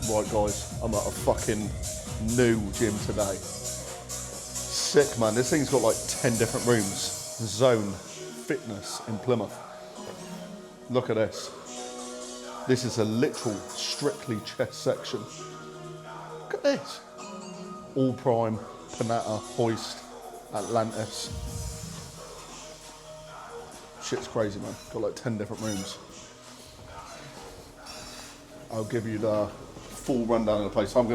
Right guys, I'm at a fucking new gym today. Sick man, this thing's got like 10 different rooms. Zone Fitness in Plymouth. Look at this. This is a literal strictly chest section. Look at this. All Prime, Panetta, Hoist, Atlantis. Shit's crazy man, got like 10 different rooms. I'll give you the full rundown of the place. I'll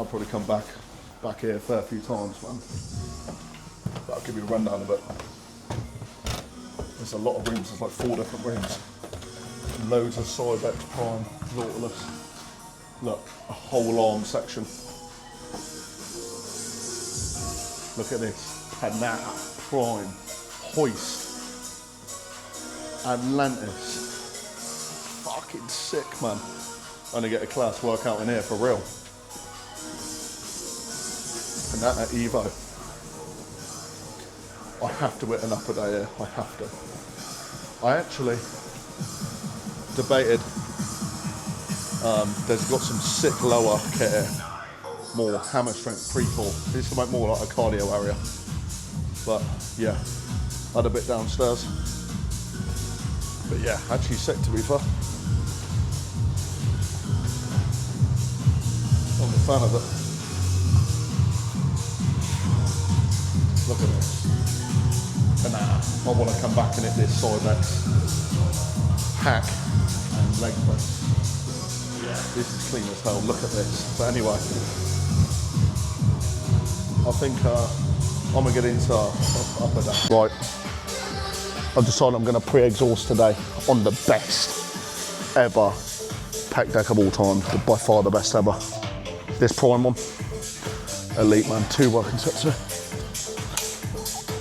probably come back here a fair few times, man. But I'll give you a rundown of it. There's a lot of rooms, there's like 4 different rooms. Loads of Cybex, Prime, Nautilus. Look, a whole arm section. Look at this, Panetta, Prime, Hoist, Atlantis. Fucking sick, man. I'm gonna get a class workout in here for real. And that at Evo. I have to hit an upper day here, I have to. I actually debated, there's got some sick lower kit here. More hammer strength, pre-pull. This is more like a cardio area. But yeah, I had a bit downstairs. But yeah, actually sick to be fair. I'm a fan of it. Look at this. And now I want to come back and hit this Cybex hack and leg press. Yeah, this is clean as hell. Look at this. But anyway, I think I'm gonna get into upper day. Right. I've decided I'm gonna pre-exhaust today on the best ever pec deck of all time. By far the best ever. This Prime one, elite man, 2 working sets here.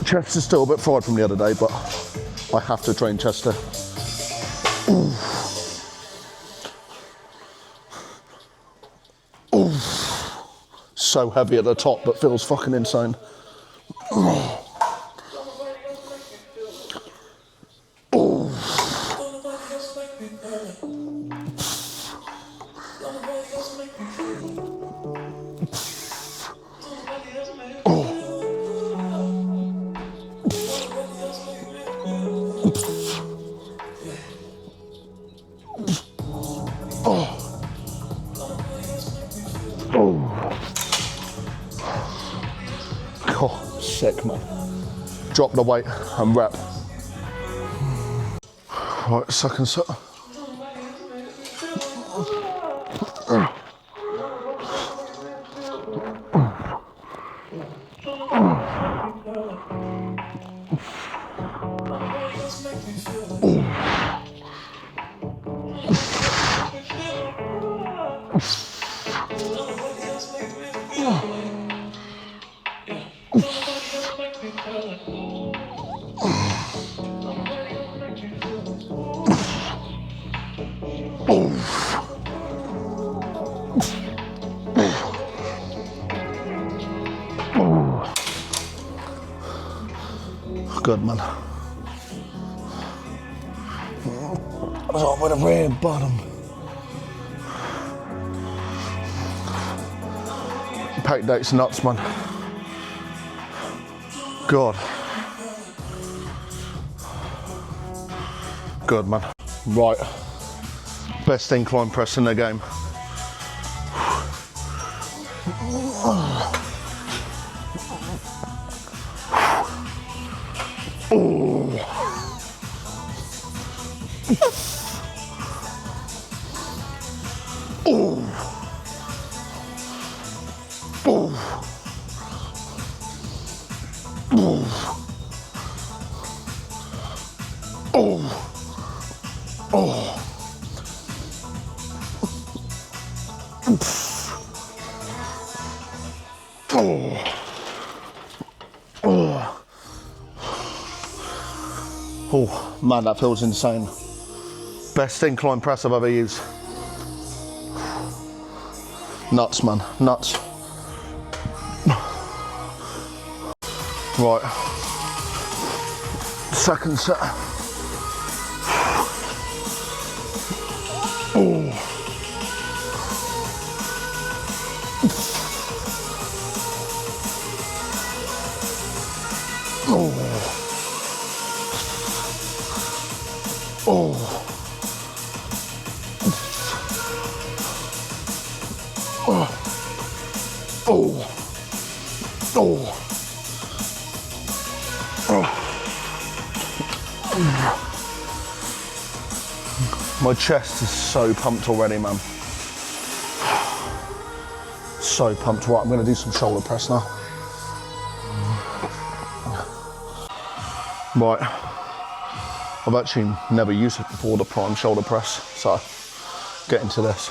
Chest is still a bit fried from the other day, but I have to train chest here. Ooh. Ooh. So heavy at the top, but feels fucking insane. Ooh. Oh, sick man. Drop the weight and rep. Right, second set. Good man. Oh, with a red bottom. Pec deck's nuts, man. God. Good man. Right. Best incline press in the game. Oh man, that feels insane. Best incline press I've ever used. Nuts man, nuts. Right, second set. Oh. Oh. Oh. My chest is so pumped already, man. So pumped. Right, I'm gonna do some shoulder press now. Right, I've actually never used it before, the prime shoulder press, so get into this.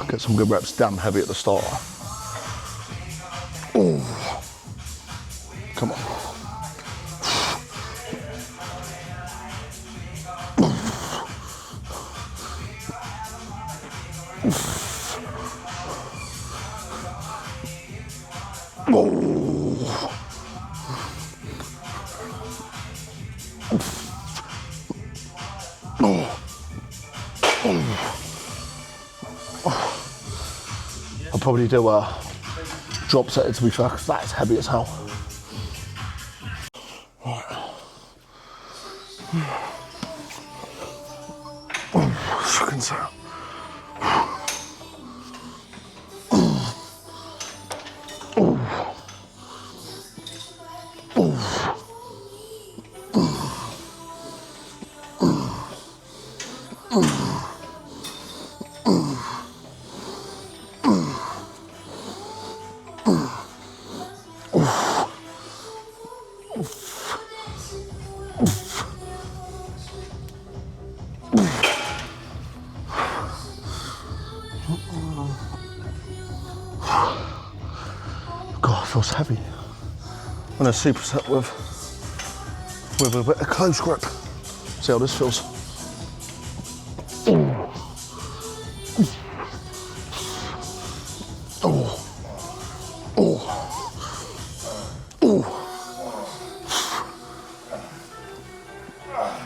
Get some good reps, damn heavy at the start. Oh, come on. I'll probably do a drop set to be fair, because that is heavy as hell. Right. Fucking sound. God, it feels heavy. I'm gonna superset with a bit of close grip. See how this feels. Oh. Oh. Oh.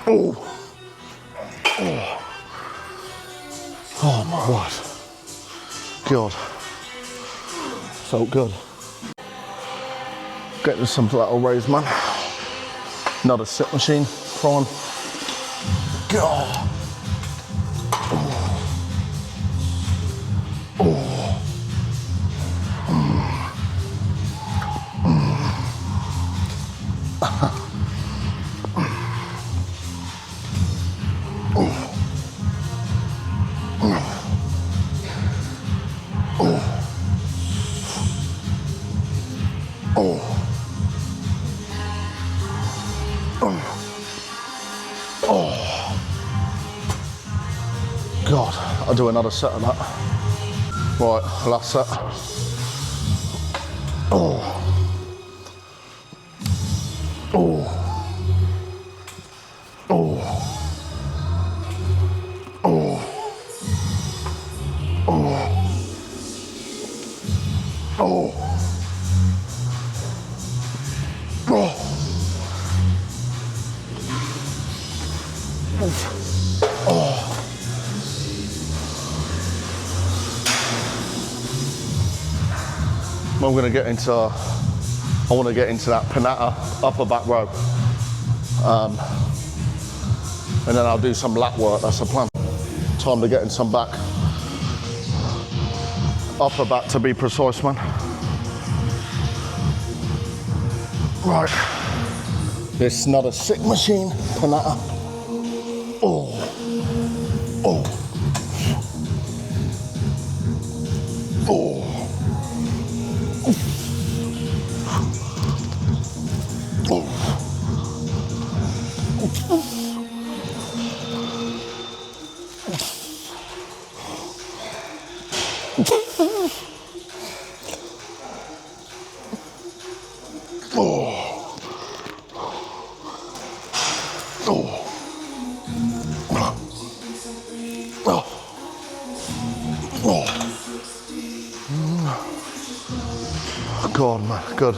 Oh. Oh. Oh my word. God. Felt good. Getting some lateral raise, man. Another sit machine, prime. God. Oh. Oh. God, I'll do another set of that. Right, last set. Oh. Oh. Oh. Oh. Oh. Oh. Oh. I'm going to get into, I want to get into that Panatta upper back row. And then I'll do some lat work, that's the plan. Time to get in some back. Upper back to be precise, man. Right. This is not a sick machine, Panatta. Oh. Oh. Oh. God, man, good.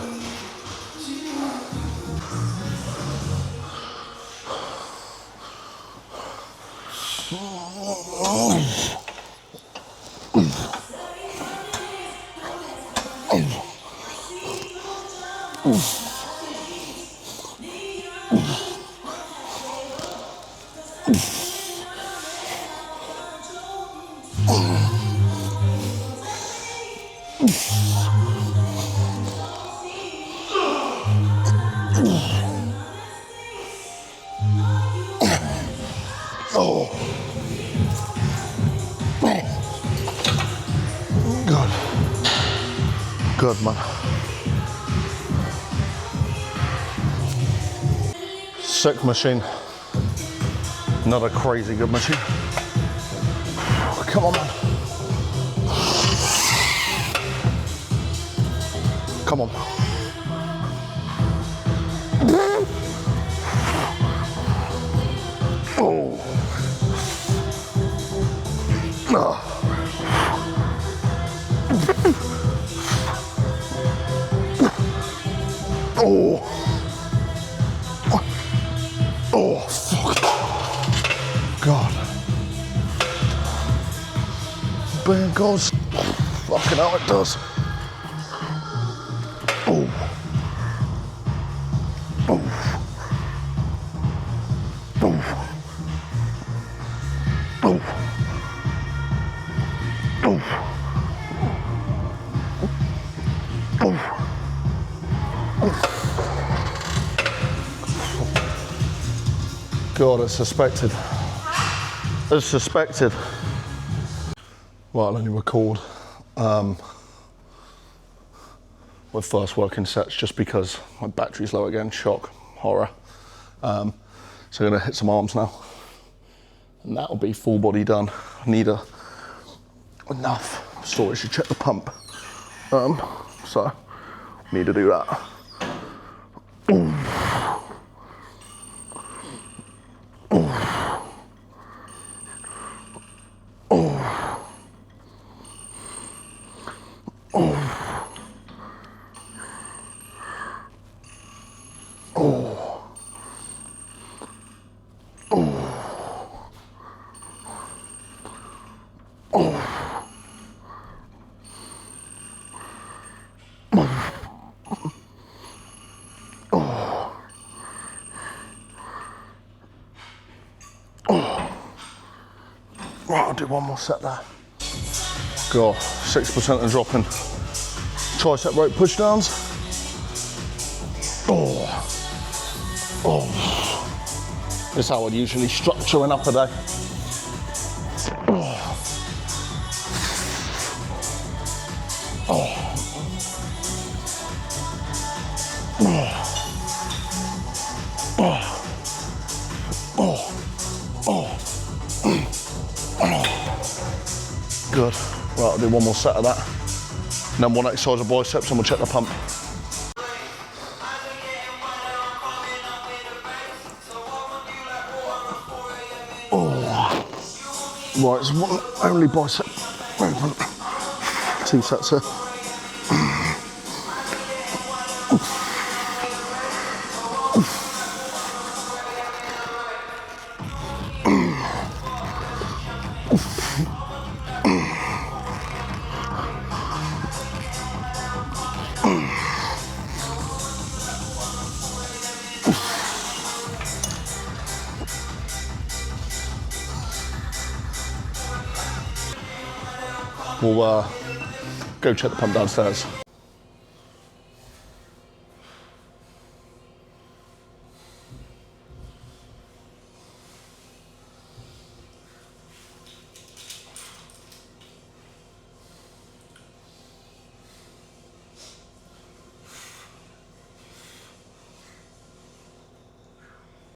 Oh. Good. Good, man. Sick machine. Another crazy good machine. Come on, man. Come on. Oh. Oh. Oh. Oh, fuck. God. Burn goes. Fucking hell, it does. Oh. Oh. Oh. Oh. Oh. Oh. God, it's suspected. It's suspected. Well, I'll only record my first working sets just because my battery's low again. Shock, horror. So I'm gonna hit some arms now, and that'll be full body done. I need enough storage to check the pump. So need to do that. Ooh. Right, I'll do one more set there. God, 6% of dropping tricep rope push downs. Oh. Oh. This is how I'd usually structure an upper day. Oh. Oh. Good. Right, I'll do one more set of that. And then one exercise of biceps and we'll check the pump. Oh. Right, it's one only bicep movement. 2 sets here. We'll go check the pump downstairs.